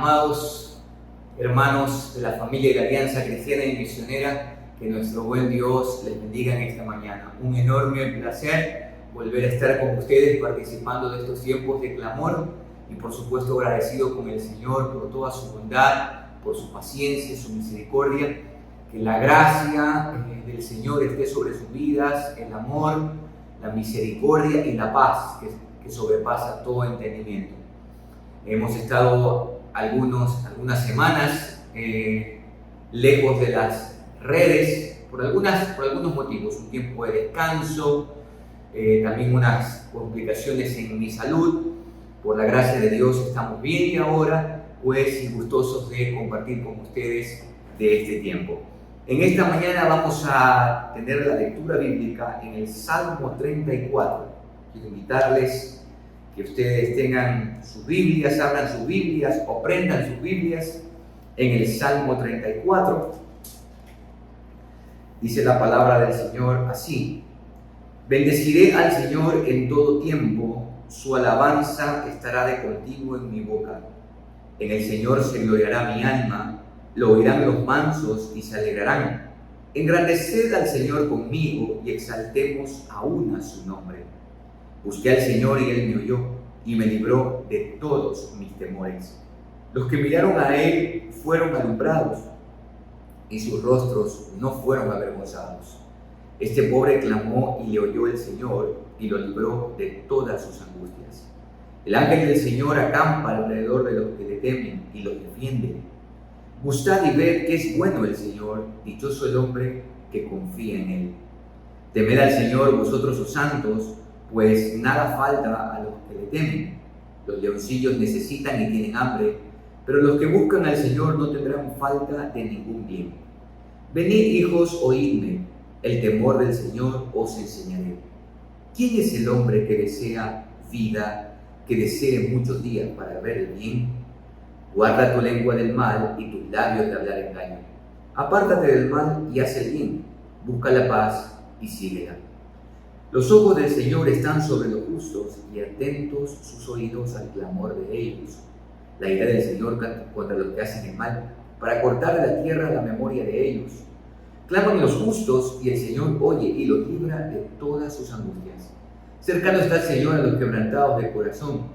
Amados hermanos de la familia de la Alianza Cristiana y Misionera, que nuestro buen Dios les bendiga en esta mañana. Un enorme placer volver a estar con ustedes participando de estos tiempos de clamor y por supuesto agradecido con el Señor por toda su bondad, por su paciencia, su misericordia. Que la gracia del Señor esté sobre sus vidas, el amor, la misericordia y la paz que sobrepasa todo entendimiento. Hemos estado algunas semanas lejos de las redes por algunos motivos, un tiempo de descanso, también unas complicaciones en mi salud. Por la gracia de Dios estamos bien y ahora pues gustosos de compartir con ustedes de este tiempo. En esta mañana vamos a tener la lectura bíblica en el Salmo 34. Quiero invitarles que ustedes tengan sus Biblias, abran sus Biblias o prendan sus Biblias en el Salmo 34. Dice la palabra del Señor así: bendeciré al Señor en todo tiempo, su alabanza estará de continuo en mi boca. En el Señor se gloriará mi alma, lo oirán los mansos y se alegrarán. Engrandeced al Señor conmigo y exaltemos aún a su nombre. Busqué al Señor y Él me oyó y me libró de todos mis temores. Los que miraron a Él fueron alumbrados y sus rostros no fueron avergonzados. Este pobre clamó y le oyó el Señor y lo libró de todas sus angustias. El ángel del Señor acampa alrededor de los que le temen y los defiende. Gustad y ved que es bueno el Señor, dichoso el hombre que confía en Él. Temed al Señor vosotros sus santos, pues nada falta a los que le temen. Los leoncillos necesitan y tienen hambre, pero los que buscan al Señor no tendrán falta de ningún bien. Venid, hijos, oídme, el temor del Señor os enseñaré. ¿Quién es el hombre que desea vida, que desee muchos días para ver el bien? Guarda tu lengua del mal y tus labios de hablar engaño. Apártate del mal y haz el bien, busca la paz y síguela. Los ojos del Señor están sobre los justos y atentos sus oídos al clamor de ellos. La ira del Señor contra los que hacen el mal, para cortar de la tierra la memoria de ellos. Claman los justos y el Señor oye y los libra de todas sus angustias. Cercano está el Señor a los quebrantados de corazón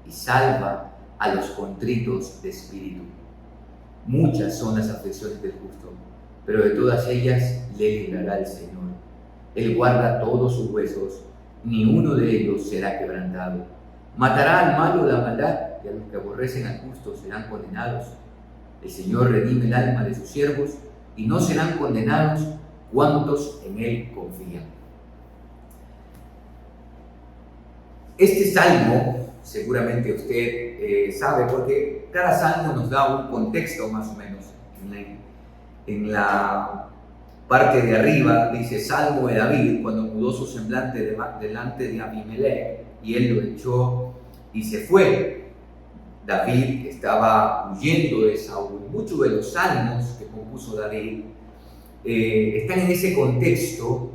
y salva a los contritos de espíritu. Muchas son las aflicciones del justo, pero de todas ellas le librará el Señor. Él guarda todos sus huesos, ni uno de ellos será quebrantado. Matará al malo la maldad, y a los que aborrecen al justo serán condenados. El Señor redime el alma de sus siervos, y no serán condenados cuantos en Él confían. Este salmo, seguramente usted sabe, porque cada salmo nos da un contexto más o menos. En la parte de arriba dice Salmo de David, cuando mudó su semblante delante de Abimelech y él lo echó y se fue. David estaba huyendo de Saúl. Muchos de los salmos que compuso David están en ese contexto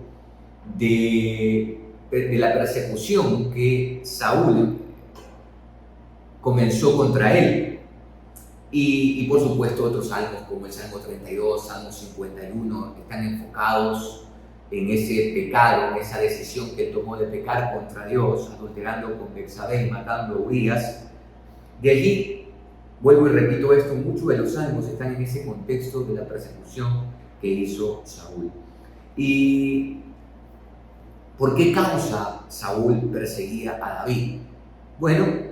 de la persecución que Saúl comenzó contra él. Y por supuesto otros salmos como el Salmo 32, Salmo 51 están enfocados en ese pecado, en esa decisión que él tomó de pecar contra Dios, adulterando con Betsabé y matando a Urías. De allí, vuelvo y repito esto, muchos de los salmos están en ese contexto de la persecución que hizo Saúl. ¿Y por qué causa Saúl perseguía a David? Bueno,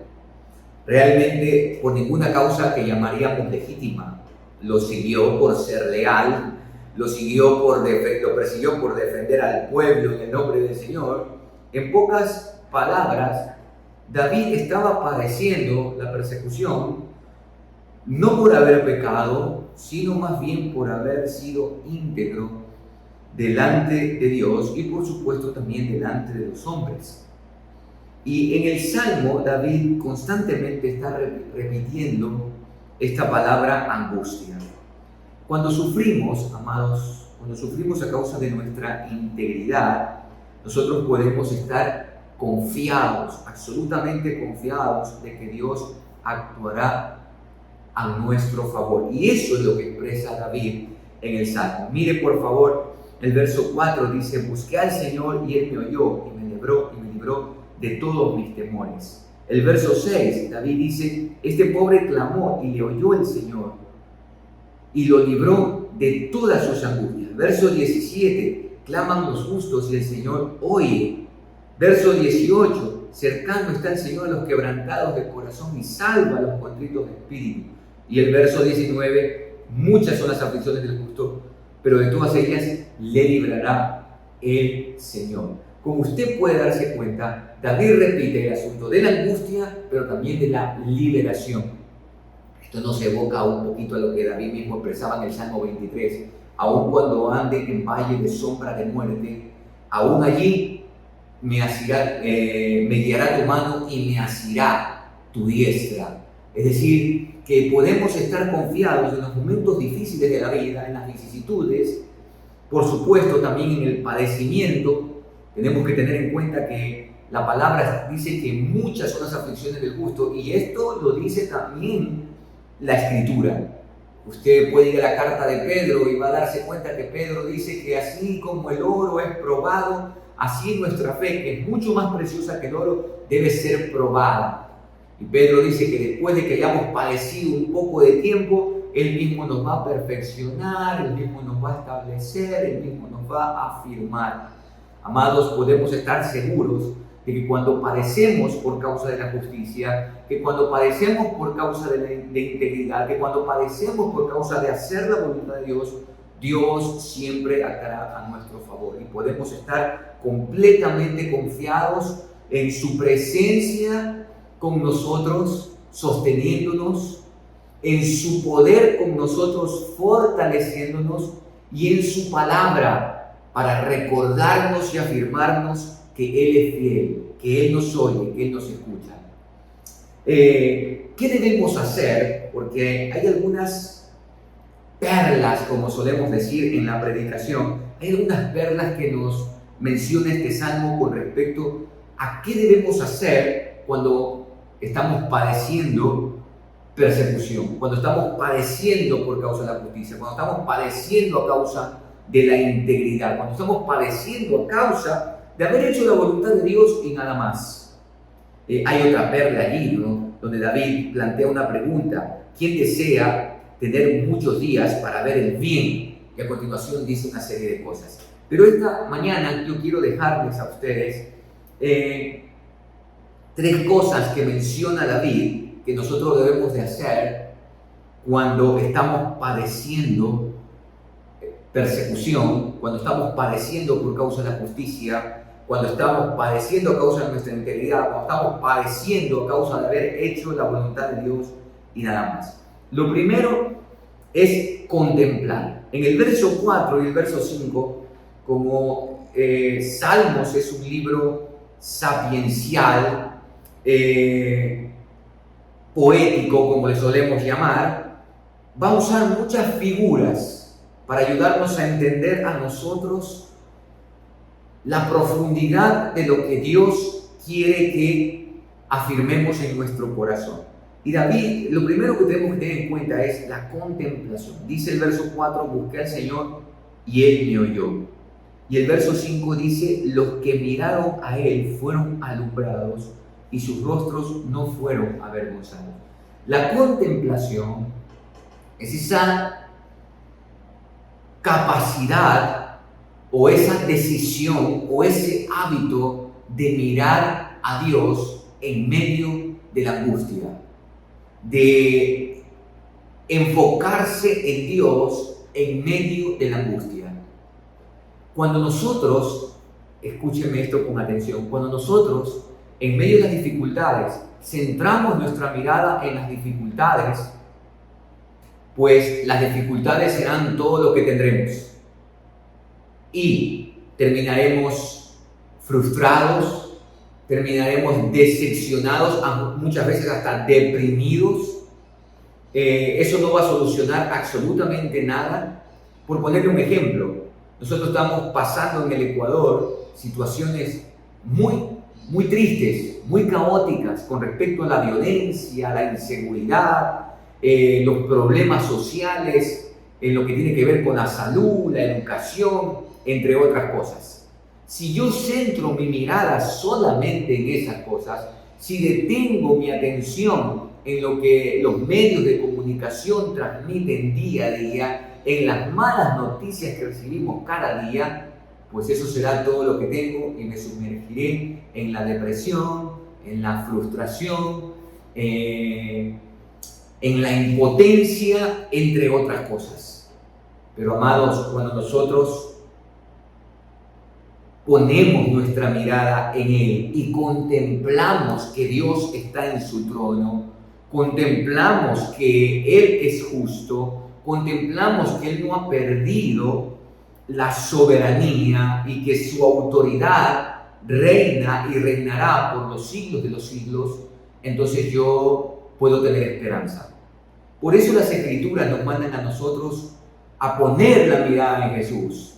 realmente por ninguna causa que llamaríamos legítima. Lo siguió por ser leal, lo persiguió por defender al pueblo en el nombre del Señor. En pocas palabras, David estaba padeciendo la persecución no por haber pecado, sino más bien por haber sido íntegro delante de Dios y por supuesto también delante de los hombres. Y en el Salmo, David constantemente está repitiendo esta palabra angustia. Cuando sufrimos, amados, cuando sufrimos a causa de nuestra integridad, nosotros podemos estar confiados, absolutamente confiados de que Dios actuará a nuestro favor. Y eso es lo que expresa David en el Salmo. Mire por favor el verso 4, dice: busqué al Señor y Él me oyó y me libró de todos mis temores. El verso 6, David dice: este pobre clamó y le oyó el Señor y lo libró de todas sus angustias. Verso 17, claman los justos y el Señor oye. Verso 18, cercano está el Señor a los quebrantados de corazón y salva a los contritos de espíritu. Y el verso 19, muchas son las aflicciones del justo, pero de todas ellas le librará el Señor. Como usted puede darse cuenta, David repite el asunto de la angustia, pero también de la liberación. Esto nos evoca un poquito a lo que David mismo expresaba en el Salmo 23. Aun cuando ande en valle de sombra de muerte, aún allí me guiará tu mano y me asirá tu diestra. Es decir, que podemos estar confiados en los momentos difíciles de la vida, en las vicisitudes, por supuesto también en el padecimiento. Tenemos que tener en cuenta que la palabra dice que muchas son las aflicciones del justo, y esto lo dice también la Escritura. Usted puede ir a la carta de Pedro y va a darse cuenta que Pedro dice que así como el oro es probado, así nuestra fe, que es mucho más preciosa que el oro, debe ser probada. Y Pedro dice que después de que hayamos padecido un poco de tiempo, Él mismo nos va a perfeccionar, Él mismo nos va a establecer, Él mismo nos va a afirmar. Amados, podemos estar seguros de que cuando padecemos por causa de la justicia, que cuando padecemos por causa de integridad, que cuando padecemos por causa de hacer la voluntad de Dios, Dios siempre actuará a nuestro favor. Y podemos estar completamente confiados en su presencia con nosotros, sosteniéndonos, en su poder con nosotros, fortaleciéndonos, y en su palabra para recordarnos y afirmarnos que Él es fiel, que Él nos oye, que Él nos escucha. ¿Qué debemos hacer? Porque hay algunas perlas, como solemos decir en la predicación, hay algunas perlas que nos menciona este salmo con respecto a qué debemos hacer cuando estamos padeciendo persecución, cuando estamos padeciendo por causa de la justicia, cuando estamos padeciendo a causa de la integridad, cuando estamos padeciendo a causa de haber hecho la voluntad de Dios y nada más. Hay otra perla allí, ¿no?, donde David plantea una pregunta: ¿quién desea tener muchos días para ver el bien? Y a continuación dice una serie de cosas. Pero esta mañana yo quiero dejarles a ustedes 3 cosas que menciona David que nosotros debemos de hacer cuando estamos padeciendo persecución, cuando estamos padeciendo por causa de la justicia, cuando estamos padeciendo a causa de nuestra integridad, cuando estamos padeciendo a causa de haber hecho la voluntad de Dios y nada más. Lo primero es contemplar. En el verso 4 y el verso 5, como Salmos es un libro sapiencial, poético, como le solemos llamar, va a usar muchas figuras para ayudarnos a entender a nosotros la profundidad de lo que Dios quiere que afirmemos en nuestro corazón. Y David, lo primero que tenemos que tener en cuenta es la contemplación. Dice el verso 4, busqué al Señor y Él me oyó. Y el verso 5 dice, los que miraron a Él fueron alumbrados y sus rostros no fueron avergonzados. La contemplación es esa capacidad o esa decisión o ese hábito de mirar a Dios en medio de la angustia, de enfocarse en Dios en medio de la angustia. Cuando nosotros, escúchenme esto con atención, cuando nosotros en medio de las dificultades centramos nuestra mirada en las dificultades, pues las dificultades serán todo lo que tendremos y terminaremos frustrados, terminaremos decepcionados, muchas veces hasta deprimidos. Eso no va a solucionar absolutamente nada. Por ponerle un ejemplo, nosotros estamos pasando en el Ecuador situaciones muy tristes, muy caóticas con respecto a la violencia, a la inseguridad, los problemas sociales, en lo que tiene que ver con la salud, la educación, entre otras cosas. Si yo centro mi mirada solamente en esas cosas, si detengo mi atención en lo que los medios de comunicación transmiten día a día, en las malas noticias que recibimos cada día, pues eso será todo lo que tengo y me sumergiré en la depresión, en la frustración, en la impotencia, entre otras cosas. Pero amados, cuando nosotros ponemos nuestra mirada en Él y contemplamos que Dios está en su trono, contemplamos que Él es justo, contemplamos que Él no ha perdido la soberanía y que su autoridad reina y reinará por los siglos de los siglos, entonces yo puedo tener esperanza. Por eso las Escrituras nos mandan a nosotros a poner la mirada en Jesús.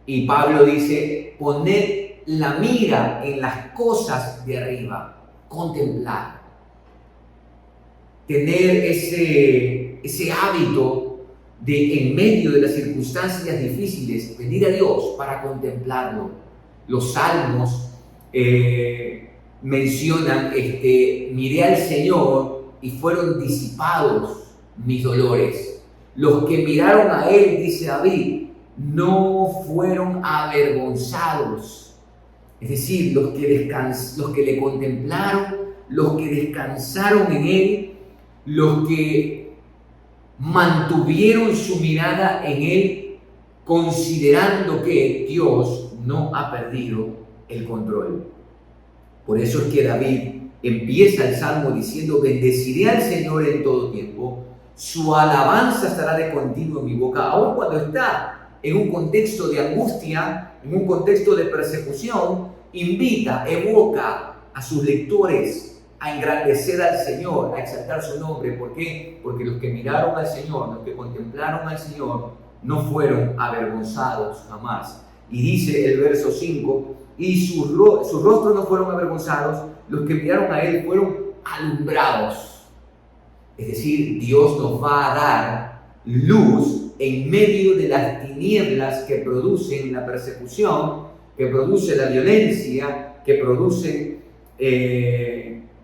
Y Pablo dice, poned la mira en las cosas de arriba, contemplar. Tener ese hábito de, en medio de las circunstancias difíciles, venir a Dios para contemplarlo. Los salmos mencionan, miré al Señor y fueron disipados mis dolores. Los que miraron a Él, dice David, no fueron avergonzados. Es decir, los que le contemplaron, los que descansaron en Él, los que mantuvieron su mirada en Él, considerando que Dios no ha perdido el control. Por eso es que David empieza el Salmo diciendo, bendeciré al Señor en todo tiempo, su alabanza estará de continuo en mi boca, aun cuando está en un contexto de angustia, en un contexto de persecución, invita, evoca a sus lectores a engrandecer al Señor, a exaltar su nombre. ¿Por qué? Porque los que miraron al Señor, los que contemplaron al Señor, no fueron avergonzados jamás. Y dice el verso 5, y sus rostros no fueron avergonzados, los que miraron a Él fueron alumbrados. Es decir, Dios nos va a dar luz en medio de las tinieblas que producen la persecución, que produce la violencia, que producen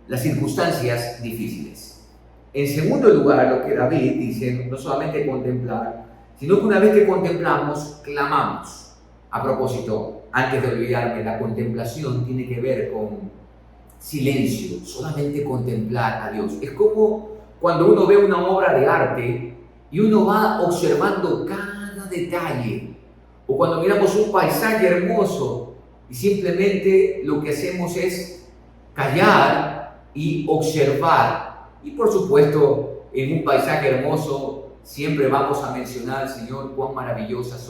las circunstancias difíciles. En segundo lugar, lo que David dice, no solamente contemplar, sino que una vez que contemplamos, clamamos. A propósito, antes de olvidarme, la contemplación tiene que ver con silencio, solamente contemplar a Dios. Es como cuando uno ve una obra de arte y uno va observando cada detalle, o cuando miramos un paisaje hermoso y simplemente lo que hacemos es callar y observar. Y por supuesto, en un paisaje hermoso siempre vamos a mencionar, Señor, cuán maravillosas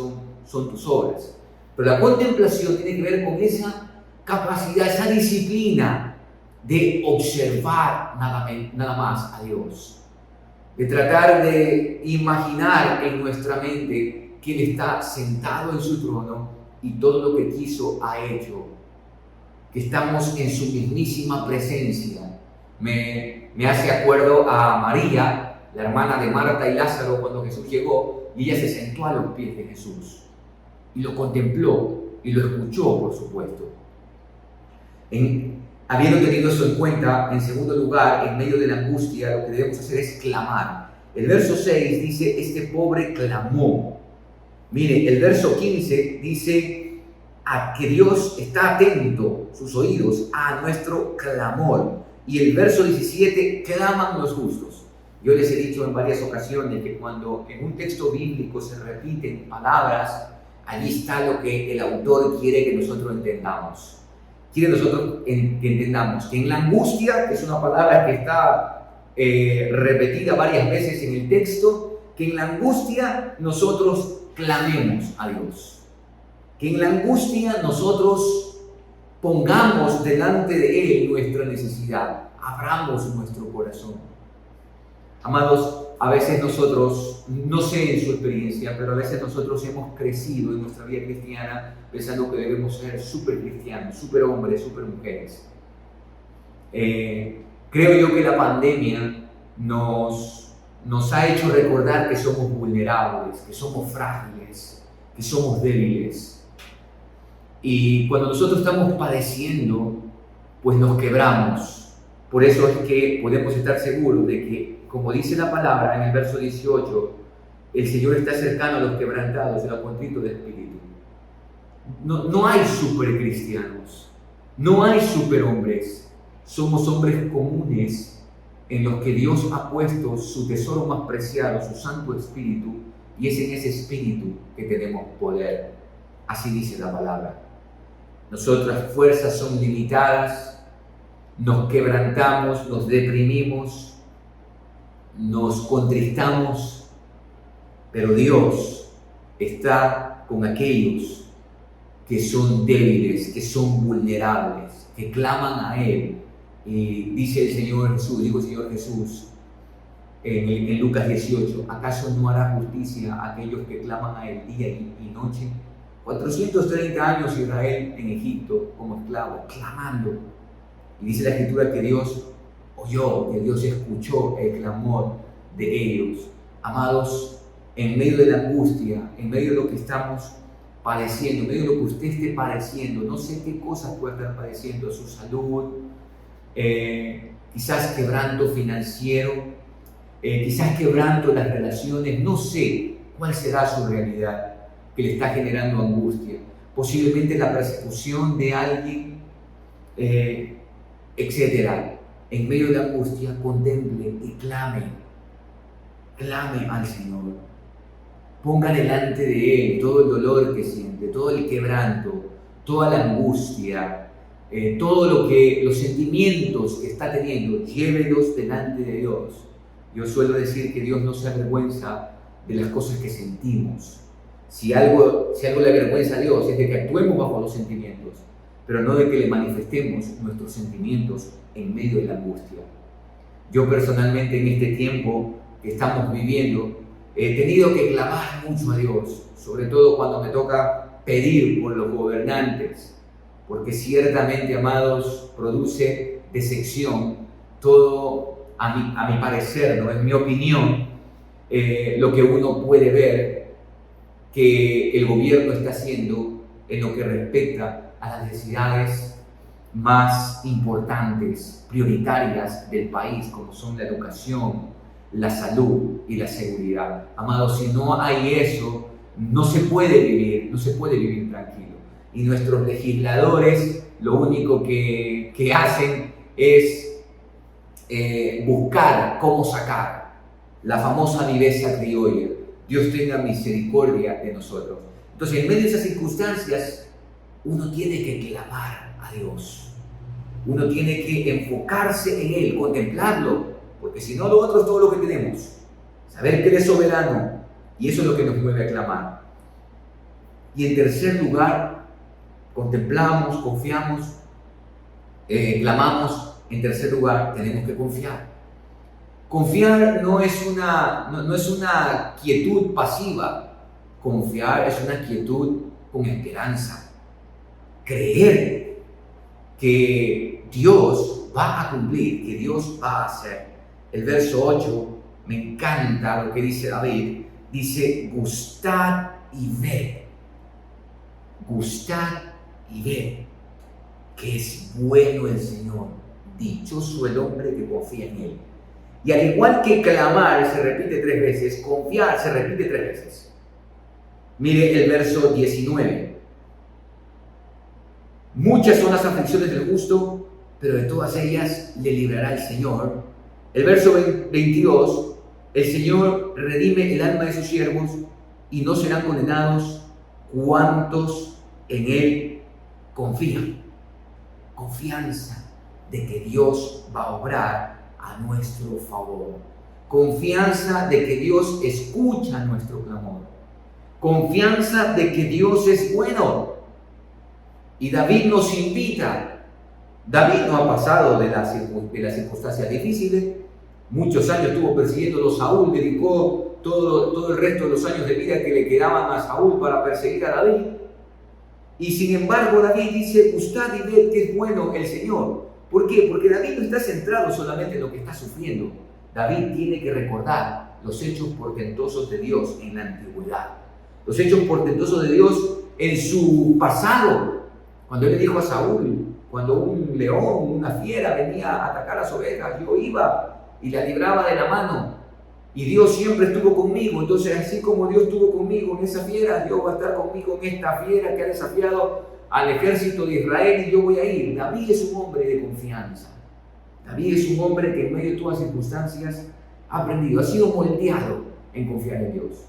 son tus obras. Pero la contemplación tiene que ver con esa capacidad, esa disciplina de observar nada más a Dios, de tratar de imaginar en nuestra mente que Él está sentado en su trono y todo lo que quiso ha hecho, que estamos en su mismísima presencia. Me hace acuerdo a María, la hermana de Marta y Lázaro, cuando Jesús llegó y ella se sentó a los pies de Jesús y lo contempló y lo escuchó, por supuesto. Habiendo tenido eso en cuenta, en segundo lugar, en medio de la angustia, lo que debemos hacer es clamar. El verso 6 dice, este pobre clamó. Mire, el verso 15 dice, a que Dios está atento, sus oídos, a nuestro clamor. Y el verso 17, claman los justos. Yo les he dicho en varias ocasiones que cuando en un texto bíblico se repiten palabras, allí está lo que el autor quiere que nosotros entendamos. Quiere nosotros que entendamos que en la angustia, que es una palabra que está repetida varias veces en el texto, que en la angustia nosotros clamemos a Dios. Que en la angustia nosotros pongamos delante de Él nuestra necesidad, abramos nuestro corazón. Amados, a veces nosotros, no sé en su experiencia, pero a veces nosotros hemos crecido en nuestra vida cristiana pensando que debemos ser súper cristianos, súper hombres, súper mujeres. Creo yo que la pandemia nos nos ha hecho recordar que somos vulnerables, que somos frágiles, que somos débiles. Y cuando nosotros estamos padeciendo, pues nos quebramos. Por eso es que podemos estar seguros de que, como dice la palabra en el verso 18, el Señor está cercano a los quebrantados y a los contritos de espíritu. No hay supercristianos, no hay superhombres. Somos hombres comunes en los que Dios ha puesto su tesoro más preciado, su Santo Espíritu, y es en ese Espíritu que tenemos poder. Así dice la palabra. Nuestras fuerzas son limitadas, nos quebrantamos, nos deprimimos, nos contristamos, pero Dios está con aquellos que son débiles, que son vulnerables, que claman a Él. Y dice el Señor Jesús, dijo el Señor Jesús en Lucas 18, ¿acaso no hará justicia a aquellos que claman a Él día y noche? 430 años Israel en Egipto como esclavo, clamando. Y dice la Escritura que Dios oyó, que Dios escuchó el clamor de ellos. Amados, en medio de la angustia, en medio de lo que estamos padeciendo, en medio de lo que usted esté padeciendo, no sé qué cosas puede estar padeciendo, su salud, quizás quebranto financiero, quizás quebranto las relaciones, no sé cuál será su realidad que le está generando angustia, posiblemente la persecución de alguien, etc. En medio de la angustia, contemple y clame al Señor. Ponga delante de Él todo el dolor que siente, todo el quebranto, toda la angustia, todos los sentimientos que está teniendo, llévelos delante de Dios. Yo suelo decir que Dios no se avergüenza de las cosas que sentimos. Si algo le avergüenza a Dios es de que actuemos bajo los sentimientos, pero no de que le manifestemos nuestros sentimientos en medio de la angustia. Yo personalmente en este tiempo que estamos viviendo he tenido que clamar mucho a Dios, sobre todo cuando me toca pedir por los gobernantes, porque ciertamente, amados, produce decepción todo, a mi parecer, ¿no? En mi opinión, lo que uno puede ver que el gobierno está haciendo en lo que respecta a las necesidades más importantes, prioritarias del país, como son la educación, la salud y la seguridad. Amados, si no hay eso, no se puede vivir tranquilo. Y nuestros legisladores lo único que hacen es buscar cómo sacar la famosa viveza criolla. Dios tenga misericordia de nosotros. Entonces, en medio de esas circunstancias, uno tiene que clamar a Dios. Uno tiene que enfocarse en Él, contemplarlo, porque si no, lo otro es todo lo que tenemos. Saber que Él es soberano, y eso es lo que nos mueve a clamar. Y en tercer lugar, contemplamos, confiamos, clamamos. En tercer lugar, tenemos que confiar. Confiar no es una quietud pasiva. Confiar es una quietud con esperanza. Creer que Dios va a cumplir, que Dios va a hacer. El verso 8, me encanta lo que dice David. Dice, gustad y ved. Gustad y ved que es bueno el Señor. Dichoso el hombre que confía en Él. Y al igual que clamar se repite 3 veces, confiar se repite 3 veces. Mire el verso 19. Muchas son las aflicciones del justo, pero de todas ellas le librará el Señor. El verso 22, el Señor redime el alma de sus siervos y no serán condenados cuantos en Él confían. Confianza de que Dios va a obrar a nuestro favor. Confianza de que Dios escucha nuestro clamor. Confianza de que Dios es bueno. Y David nos invita. David no ha pasado de las circunstancias difíciles. Muchos años estuvo persiguiendo a Saúl, dedicó todo el resto de los años de vida que le quedaban a Saúl para perseguir a David. Y sin embargo David dice, gustad y ved que es bueno el Señor. ¿Por qué? Porque David no está centrado solamente en lo que está sufriendo. David tiene que recordar los hechos portentosos de Dios en la antigüedad. Los hechos portentosos de Dios en su pasado. Cuando Él le dijo a Saúl, cuando un león, una fiera venía a atacar a las ovejas, yo iba y la libraba de la mano. Y Dios siempre estuvo conmigo. Entonces, así como Dios estuvo conmigo en esa fiera, Dios va a estar conmigo en esta fiera que ha desafiado al ejército de Israel, y yo voy a ir. David es un hombre de confianza. David es un hombre que en medio de todas circunstancias ha aprendido, ha sido moldeado en confiar en Dios.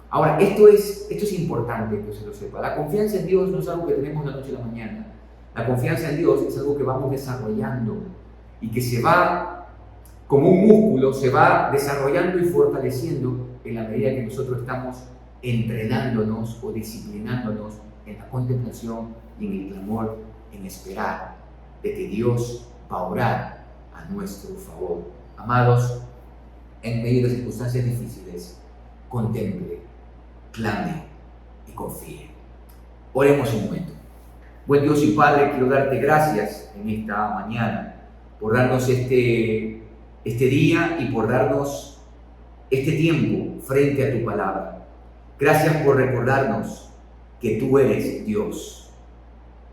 Ahora, esto es importante que se lo sepa. La confianza en Dios no es algo que tenemos de la noche a la mañana. La confianza en Dios es algo que vamos desarrollando y que se va, como un músculo, se va desarrollando y fortaleciendo en la medida que nosotros estamos entrenándonos o disciplinándonos en la contemplación y en el clamor, en esperar de que Dios va a orar a nuestro favor. Amados, en medio de circunstancias difíciles, contemple, clame y confíe. Oremos un momento. Buen Dios y Padre, quiero darte gracias en esta mañana por darnos este día y por darnos este tiempo frente a tu palabra. Gracias por recordarnos que tú eres Dios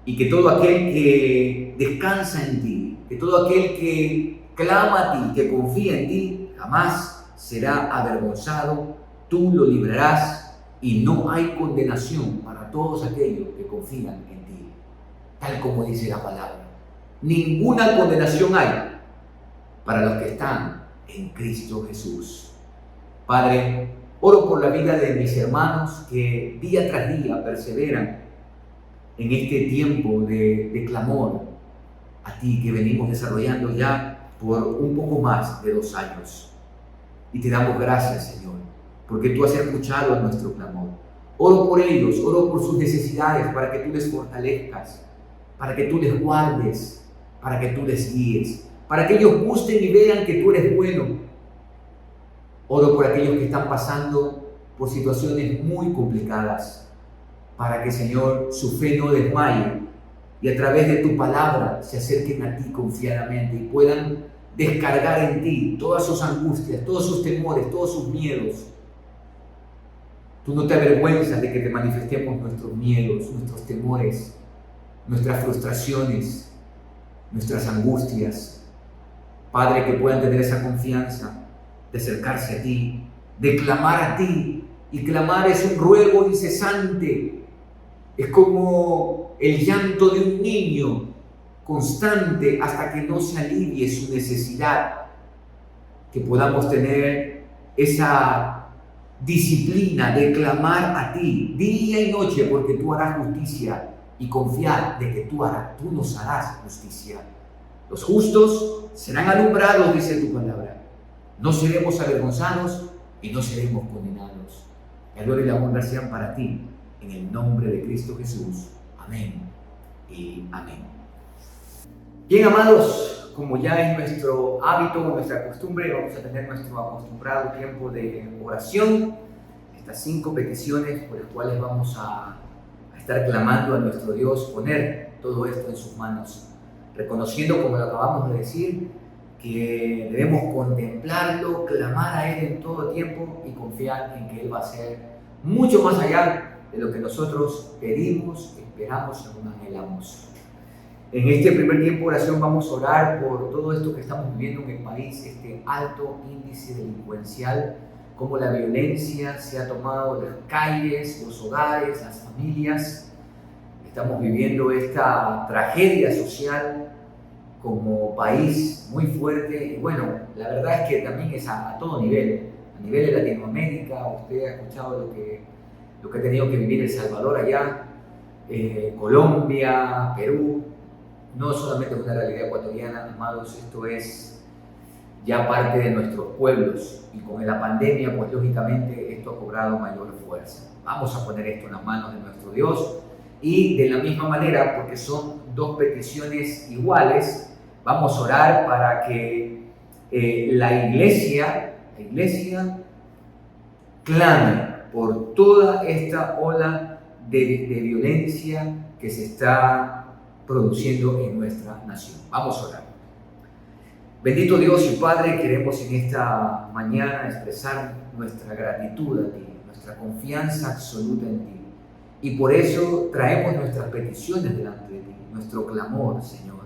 y que todo aquel que descansa en ti, que todo aquel que clama a ti, que confía en ti, jamás será avergonzado. Tú lo librarás y no hay condenación para todos aquellos que confían en ti, tal como dice la palabra. Ninguna condenación hay para los que están en Cristo Jesús. Padre, oro por la vida de mis hermanos que día tras día perseveran en este tiempo de clamor a ti que venimos desarrollando ya por un poco más de 2 años. Y te damos gracias, Señor, porque tú has escuchado nuestro clamor. Oro por ellos, oro por sus necesidades, para que tú les fortalezcas, para que tú les guardes, para que tú les guíes, para que ellos gusten y vean que tú eres bueno. Oro por aquellos que están pasando por situaciones muy complicadas, para que, Señor, su fe no desmaye y a través de tu palabra se acerquen a ti confiadamente y puedan descargar en ti todas sus angustias, todos sus temores, todos sus miedos. Tú no te avergüenzas de que te manifestemos nuestros miedos, nuestros temores, nuestras frustraciones, nuestras angustias. Padre, que puedan tener esa confianza de acercarse a ti, de clamar a ti. Y clamar es un ruego incesante. Es como el llanto de un niño constante hasta que no se alivie su necesidad. Que podamos tener esa disciplina de clamar a ti día y noche, porque tú harás justicia, y confiar de que tú nos harás justicia. Los justos serán alumbrados, dice tu palabra. No seremos avergonzados y no seremos condenados. La gloria y la honra sean para ti, en el nombre de Cristo Jesús. Amén y amén. Bien, amados, como ya es nuestro hábito, nuestra costumbre, vamos a tener nuestro acostumbrado tiempo de oración. Estas 5 peticiones por las cuales vamos a estar clamando a nuestro Dios, poner todo esto en sus manos, reconociendo, como lo acabamos de decir, que debemos contemplarlo, clamar a Él en todo tiempo y confiar en que Él va a hacer mucho más allá de lo que nosotros pedimos, esperamos y anhelamos. En este primer tiempo de oración vamos a orar por todo esto que estamos viviendo en el país, este alto índice delincuencial, cómo la violencia se ha tomado las calles, los hogares, las familias. Estamos viviendo esta tragedia social como país muy fuerte, y bueno, la verdad es que también es a todo nivel, a nivel de Latinoamérica. Usted ha escuchado lo que ha tenido que vivir El Salvador allá, Colombia, Perú. No solamente es una realidad ecuatoriana, amados, esto es ya parte de nuestros pueblos, y con la pandemia, pues lógicamente esto ha cobrado mayor fuerza. Vamos a poner esto en las manos de nuestro Dios, y de la misma manera, porque son 2 peticiones iguales, vamos a orar para que la iglesia clame por toda esta ola de violencia que se está produciendo en nuestra nación. Vamos a orar. Bendito Dios y Padre, queremos en esta mañana expresar nuestra gratitud a ti, nuestra confianza absoluta en ti. Y por eso traemos nuestras peticiones delante de ti, nuestro clamor, Señor,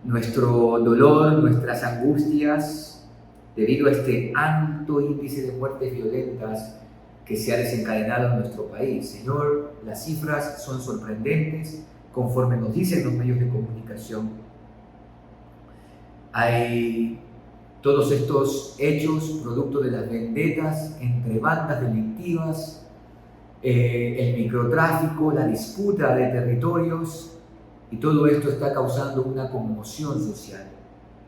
nuestro dolor, nuestras angustias, debido a este alto índice de muertes violentas que se ha desencadenado en nuestro país. Señor, las cifras son sorprendentes, conforme nos dicen los medios de comunicación. Hay todos estos hechos producto de las vendetas entre bandas delictivas, el microtráfico, la disputa de territorios, y todo esto está causando una conmoción social.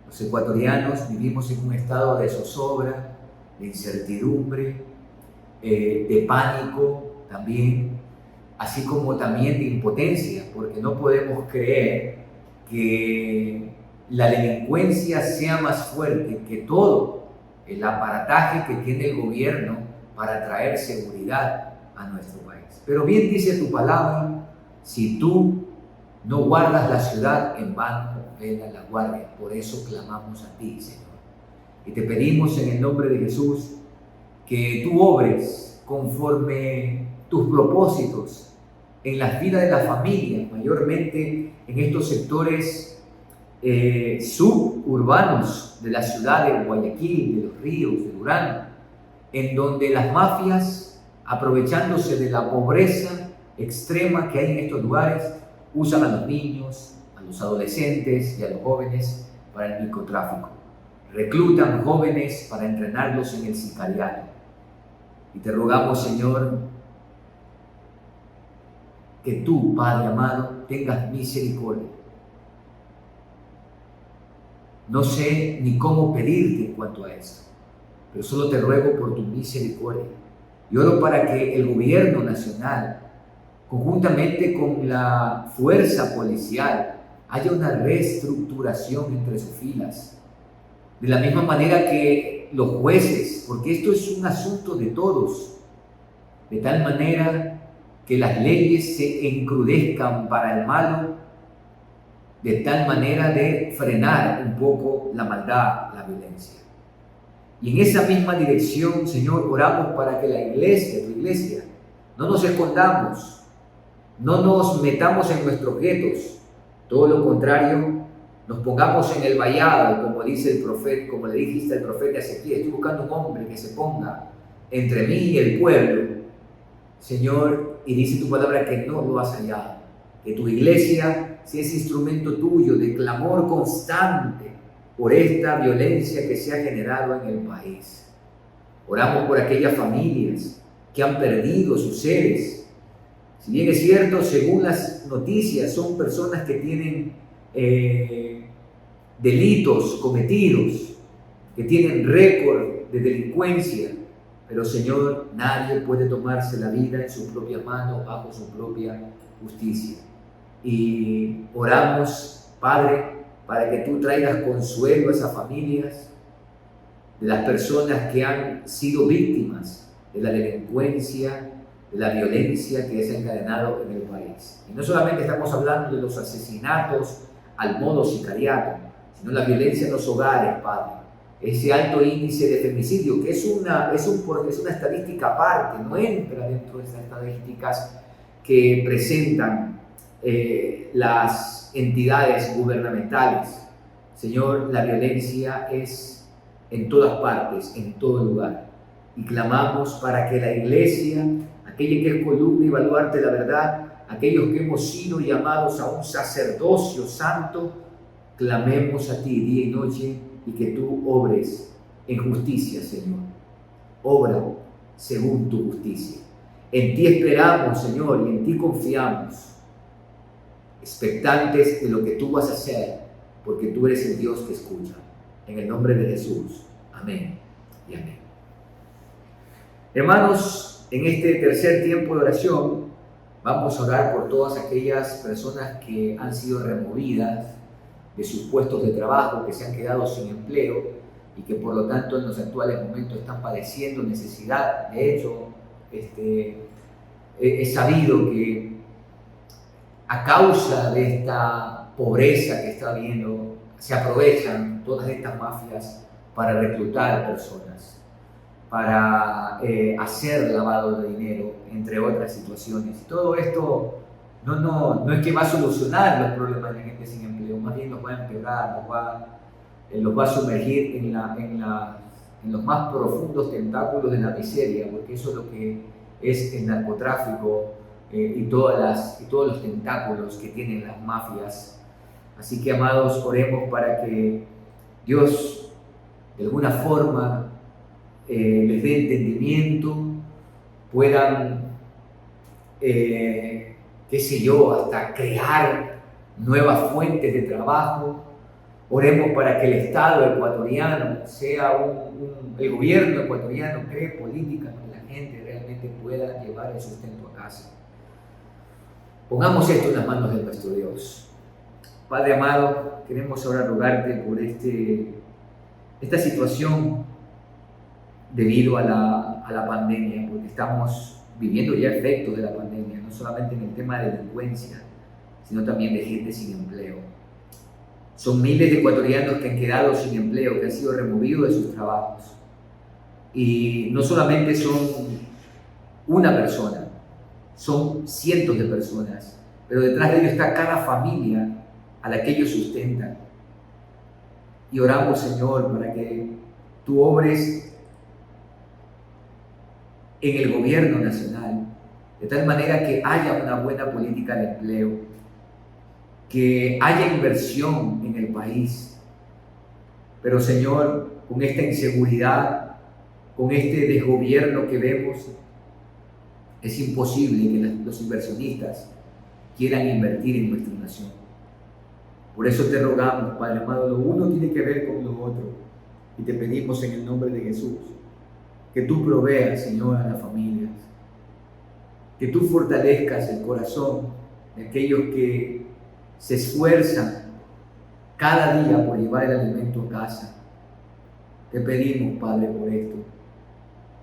Los ecuatorianos vivimos en un estado de zozobra, de incertidumbre, de pánico también, así como también de impotencia, porque no podemos creer que la delincuencia sea más fuerte que todo el aparataje que tiene el gobierno para traer seguridad a nuestro país. Pero bien dice tu palabra, si tú no guardas la ciudad, en vano vela la guardia. Por eso clamamos a ti, Señor. Y te pedimos en el nombre de Jesús que tú obres conforme tus propósitos en las vidas de las familias, mayormente en estos sectores suburbanos de la ciudad de Guayaquil, de Los Ríos, de Durán, en donde las mafias, aprovechándose de la pobreza extrema que hay en estos lugares, usan a los niños, a los adolescentes y a los jóvenes para el microtráfico. Reclutan jóvenes para entrenarlos en el sicariato. Y te rogamos, Señor, que tú, Padre amado, tengas misericordia. No sé ni cómo pedirte en cuanto a esto, pero solo te ruego por tu misericordia. Y oro para que el gobierno nacional, conjuntamente con la fuerza policial, haya una reestructuración entre sus filas. De la misma manera que los jueces, porque esto es un asunto de todos, de tal manera que las leyes se encrudezcan para el malo, de tal manera de frenar un poco la maldad, la violencia. Y en esa misma dirección, Señor, oramos para que la iglesia, tu iglesia, no nos escondamos, no nos metamos en nuestros guetos, todo lo contrario, nos pongamos en el vallado, como dice el profeta, como le dijiste al profeta Ezequiel, estoy buscando un hombre que se ponga entre mí y el pueblo, Señor, y dice tu palabra que no lo has hallado, que tu iglesia sea ese instrumento tuyo de clamor constante por esta violencia que se ha generado en el país. Oramos por aquellas familias que han perdido sus seres. Si bien es cierto, según las noticias, son personas que tienen delitos cometidos, que tienen récord de delincuencia, pero Señor, nadie puede tomarse la vida en su propia mano, bajo su propia justicia. Y oramos, Padre, para que tú traigas consuelo a esas familias, de las personas que han sido víctimas de la delincuencia, de la violencia que se ha encadenado en el país. Y no solamente estamos hablando de los asesinatos al modo sicariato, sino la violencia en los hogares, Padre. Ese alto índice de femicidio, que es una estadística aparte, no entra dentro de esas estadísticas que presentan las entidades gubernamentales. Señor, la violencia es en todas partes, en todo lugar. Y clamamos para que la iglesia, aquella que es columna y baluarte de la verdad, aquellos que hemos sido llamados a un sacerdocio santo, clamemos a ti día y noche y que tú obres en justicia, Señor. Obra según tu justicia. En ti esperamos, Señor, y en ti confiamos, expectantes de lo que tú vas a hacer, porque tú eres el Dios que escucha. En el nombre de Jesús. Amén y amén. Hermanos, en este tercer tiempo de oración, vamos a orar por todas aquellas personas que han sido removidas de sus puestos de trabajo, que se han quedado sin empleo y que por lo tanto en los actuales momentos están padeciendo necesidad. De hecho, es sabido que a causa de esta pobreza que está habiendo, se aprovechan todas estas mafias para reclutar personas, para hacer lavado de dinero, entre otras situaciones. Y todo esto no es que va a solucionar los problemas de la gente sin empleo, más bien los va a empeorar, los va a sumergir en los más profundos tentáculos de la miseria, porque eso es lo que es el narcotráfico y todos los tentáculos que tienen las mafias. Así que, amados, oremos para que Dios de alguna forma les dé entendimiento, puedan, hasta crear nuevas fuentes de trabajo. Oremos para que el Estado ecuatoriano el gobierno ecuatoriano cree políticas que la gente realmente pueda llevar el sustento a casa. Pongamos esto en las manos de nuestro Dios. Padre amado, queremos ahora rogarte por esta situación debido a la pandemia, porque estamos viviendo ya efectos de la pandemia, no solamente en el tema de delincuencia, sino también de gente sin empleo. Son miles de ecuatorianos que han quedado sin empleo, que han sido removidos de sus trabajos. Y no solamente son una persona, son cientos de personas, pero detrás de ellos está cada familia a la que ellos sustentan. Y oramos, Señor, para que tú obres en el gobierno nacional, de tal manera que haya una buena política de empleo, que haya inversión en el país. Pero, Señor, con esta inseguridad, con este desgobierno que vemos, es imposible que los inversionistas quieran invertir en nuestra nación. Por eso te rogamos, Padre amado, lo uno tiene que ver con lo otro. Y te pedimos en el nombre de Jesús que tú proveas, Señor, a las familias, que tú fortalezcas el corazón de aquellos que se esfuerzan cada día por llevar el alimento a casa. Te pedimos, Padre, por esto.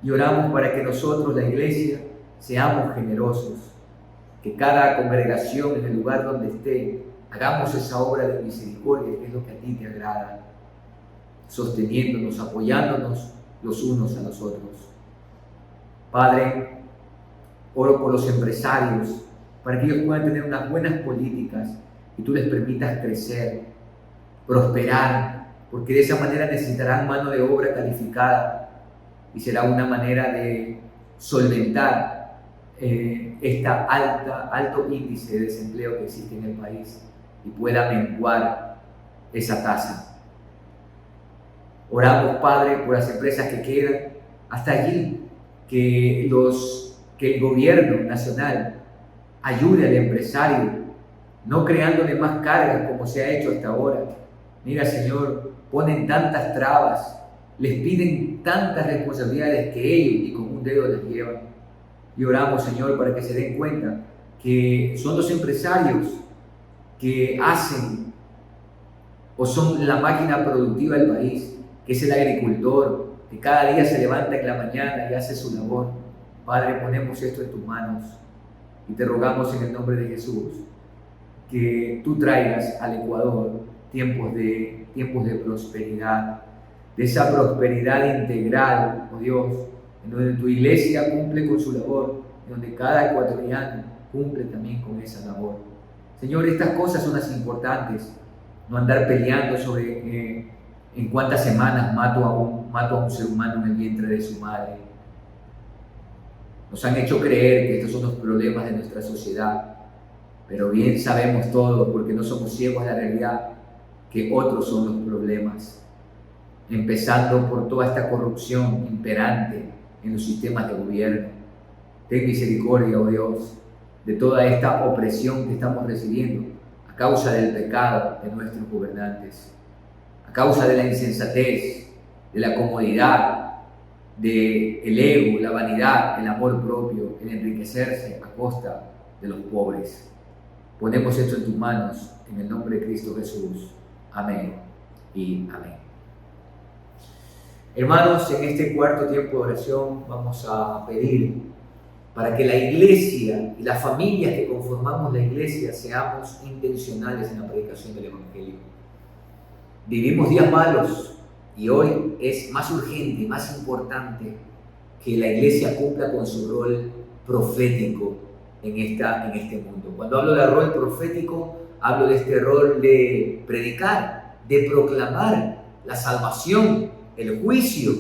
Y oramos para que nosotros, la iglesia, seamos generosos, que cada congregación en el lugar donde esté, hagamos esa obra de misericordia, que es lo que a ti te agrada, sosteniéndonos, apoyándonos los unos a los otros. Padre, oro por los empresarios, para que ellos puedan tener unas buenas políticas y tú les permitas crecer, prosperar, porque de esa manera necesitarán mano de obra calificada y será una manera de solventar alto índice de desempleo que existe en el país y pueda menguar esa tasa. Oramos, Padre, por las empresas que quedan hasta allí, que el gobierno nacional ayude al empresario, no creándole más cargas como se ha hecho hasta ahora. Mira, Señor, ponen tantas trabas, les piden tantas responsabilidades que ellos ni con un dedo les llevan. Y oramos, Señor, para que se den cuenta que son los empresarios que hacen o son la máquina productiva del país, que es el agricultor, que cada día se levanta en la mañana y hace su labor. Padre, ponemos esto en tus manos y te rogamos en el nombre de Jesús que tú traigas al Ecuador tiempos de prosperidad, de esa prosperidad integral, oh Dios, en donde tu iglesia cumple con su labor, en donde cada ecuatoriano cumple también con esa labor. Señor, estas cosas son las importantes, no andar peleando sobre en cuántas semanas mato a un ser humano en el vientre de su madre. Nos han hecho creer que estos son los problemas de nuestra sociedad, pero bien sabemos todos, porque no somos ciegos a la realidad, que otros son los problemas, empezando por toda esta corrupción imperante en los sistemas de gobierno. Ten misericordia, oh Dios, de toda esta opresión que estamos recibiendo a causa del pecado de nuestros gobernantes, a causa de la insensatez, de la comodidad, del ego, la vanidad, el amor propio, el enriquecerse a costa de los pobres. Ponemos esto en tus manos, en el nombre de Cristo Jesús. Amén y amén. Hermanos, en este cuarto tiempo de oración vamos a pedir para que la iglesia y las familias que conformamos la iglesia seamos intencionales en la predicación del Evangelio. Vivimos días malos y hoy es más urgente, más importante que la iglesia cumpla con su rol profético en este mundo. Cuando hablo de rol profético, hablo de este rol de predicar, de proclamar la salvación, el juicio,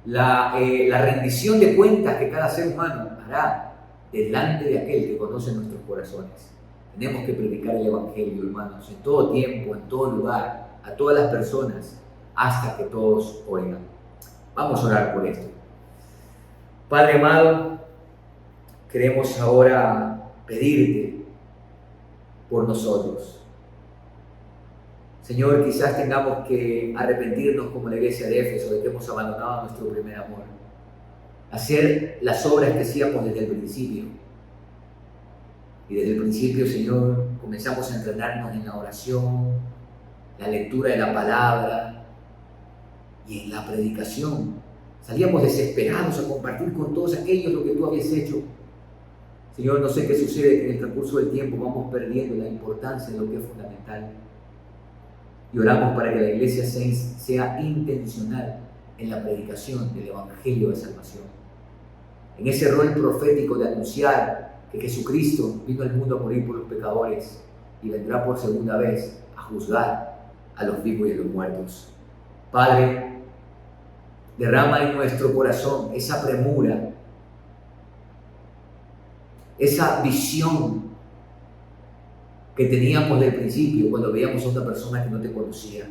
la rendición de cuentas que cada ser humano hará delante de aquel que conoce nuestros corazones. Tenemos que predicar el Evangelio, hermanos, en todo tiempo, en todo lugar, a todas las personas, hasta que todos oigan. Vamos a orar por esto. Padre amado, queremos ahora pedirte por nosotros. Señor, quizás tengamos que arrepentirnos como la iglesia de Éfeso de que hemos abandonado nuestro primer amor. Hacer las obras que hacíamos desde el principio. Y desde el principio, Señor, comenzamos a entrenarnos en la oración, la lectura de la palabra y en la predicación. Salíamos desesperados a compartir con todos aquellos lo que tú habías hecho. Señor, no sé qué sucede, que en el transcurso del tiempo vamos perdiendo la importancia de lo que es fundamental. Y oramos para que la iglesia sea intencional en la predicación del Evangelio de salvación. En ese rol profético de anunciar que Jesucristo vino al mundo a morir por los pecadores y vendrá por segunda vez a juzgar a los vivos y a los muertos. Padre, derrama en nuestro corazón esa premura, esa visión que teníamos del principio cuando veíamos a una persona que no te conocía.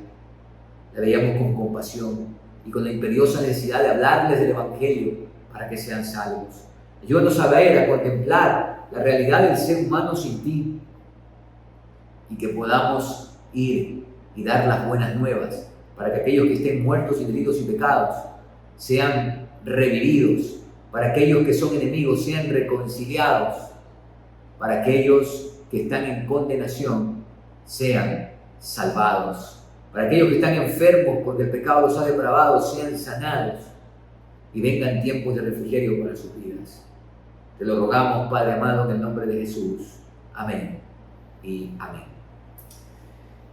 La veíamos con compasión y con la imperiosa necesidad de hablarles del Evangelio para que sean salvos. Ayúdanos a ver, a contemplar la realidad del ser humano sin ti y que podamos ir y dar las buenas nuevas para que aquellos que estén muertos y delitos y pecados sean revividos, para aquellos que son enemigos sean reconciliados, para aquellos que están en condenación sean salvados, para aquellos que están enfermos porque el pecado los ha depravado sean sanados y vengan tiempos de refrigerio para sus vidas. Te lo rogamos, Padre amado, en el nombre de Jesús. Amén y amén.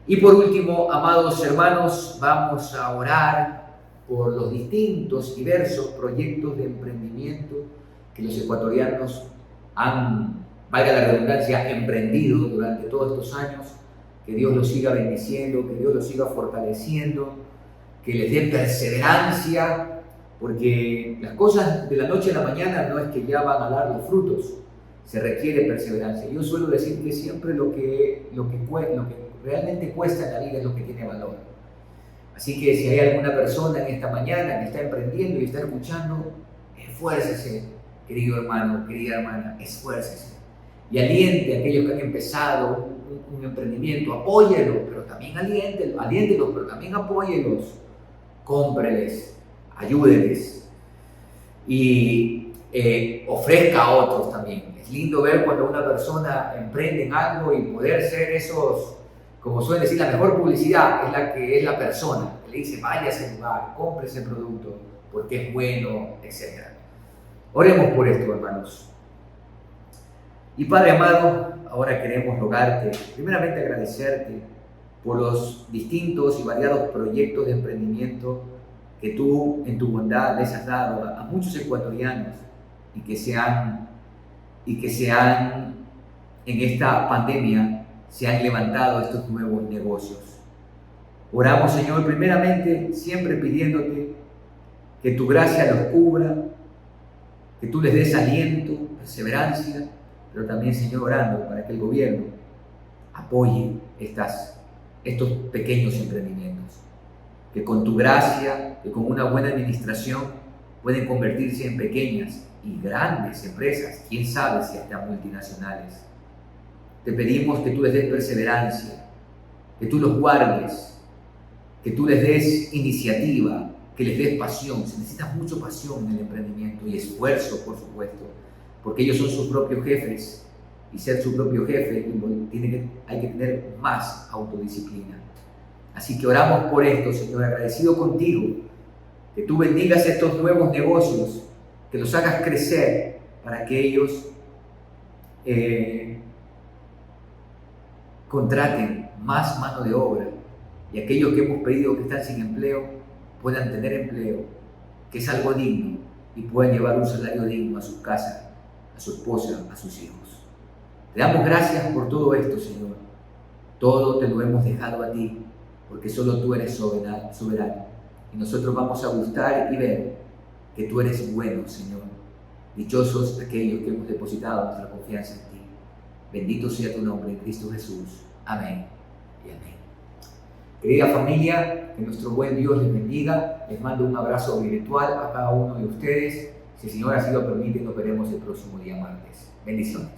Y por último, amados hermanos, vamos a orar por los distintos y diversos proyectos de emprendimiento que los ecuatorianos han, valga la redundancia, emprendido durante todos estos años. Que Dios los siga bendiciendo, que Dios los siga fortaleciendo, que les dé perseverancia, porque las cosas de la noche a la mañana no es que ya van a dar los frutos, se requiere perseverancia. Yo suelo decir que siempre lo que realmente cuesta en la vida es lo que tiene valor. Así que si hay alguna persona en esta mañana que está emprendiendo y está escuchando, esfuércese, querido hermano, querida hermana, esfuércese. Y aliente a aquellos que han empezado un emprendimiento, apóyelo, pero también aliéntelos, pero también apóyelos, cómpreles, ayúdeles y ofrezca a otros también. Es lindo ver cuando una persona emprende en algo y poder ser esos, como suelen decir, la mejor publicidad es la que es la persona, que le dice vaya a ese lugar, compre ese producto porque es bueno, etc. Oremos por esto, hermanos. Y Padre amado, ahora queremos rogarte, primeramente agradecerte por los distintos y variados proyectos de emprendimiento que tú en tu bondad les has dado a muchos ecuatorianos y que se han en esta pandemia se han levantado estos nuevos negocios. Oramos, Señor, primeramente siempre pidiéndote que tu gracia los cubra, que tú les des aliento, perseverancia, pero también, Señor, orando para que el gobierno apoye estos pequeños emprendimientos, que con tu gracia, que con una buena administración pueden convertirse en pequeñas y grandes empresas, quién sabe si hasta multinacionales. Te pedimos que tú les des perseverancia, que tú los guardes, que tú les des iniciativa, que les des pasión. Se necesita mucha pasión en el emprendimiento y esfuerzo, por supuesto, porque ellos son sus propios jefes y ser su propio jefe hay que tener más autodisciplina. Así que oramos por esto, Señor, agradecido contigo, que tú bendigas estos nuevos negocios, que los hagas crecer para que ellos contraten más mano de obra y aquellos que hemos pedido que están sin empleo puedan tener empleo, que es algo digno, y puedan llevar un salario digno a su casa, a su esposa, a sus hijos. Te damos gracias por todo esto, Señor. Todo te lo hemos dejado a ti, porque solo tú eres soberano. Y nosotros vamos a gustar y ver que tú eres bueno, Señor. Dichosos aquellos que hemos depositado nuestra confianza en ti. Bendito sea tu nombre en Cristo Jesús. Amén y amén. Querida familia, que nuestro buen Dios les bendiga. Les mando un abrazo virtual a cada uno de ustedes. Si el Señor así lo permite, nos veremos el próximo día martes. Bendiciones.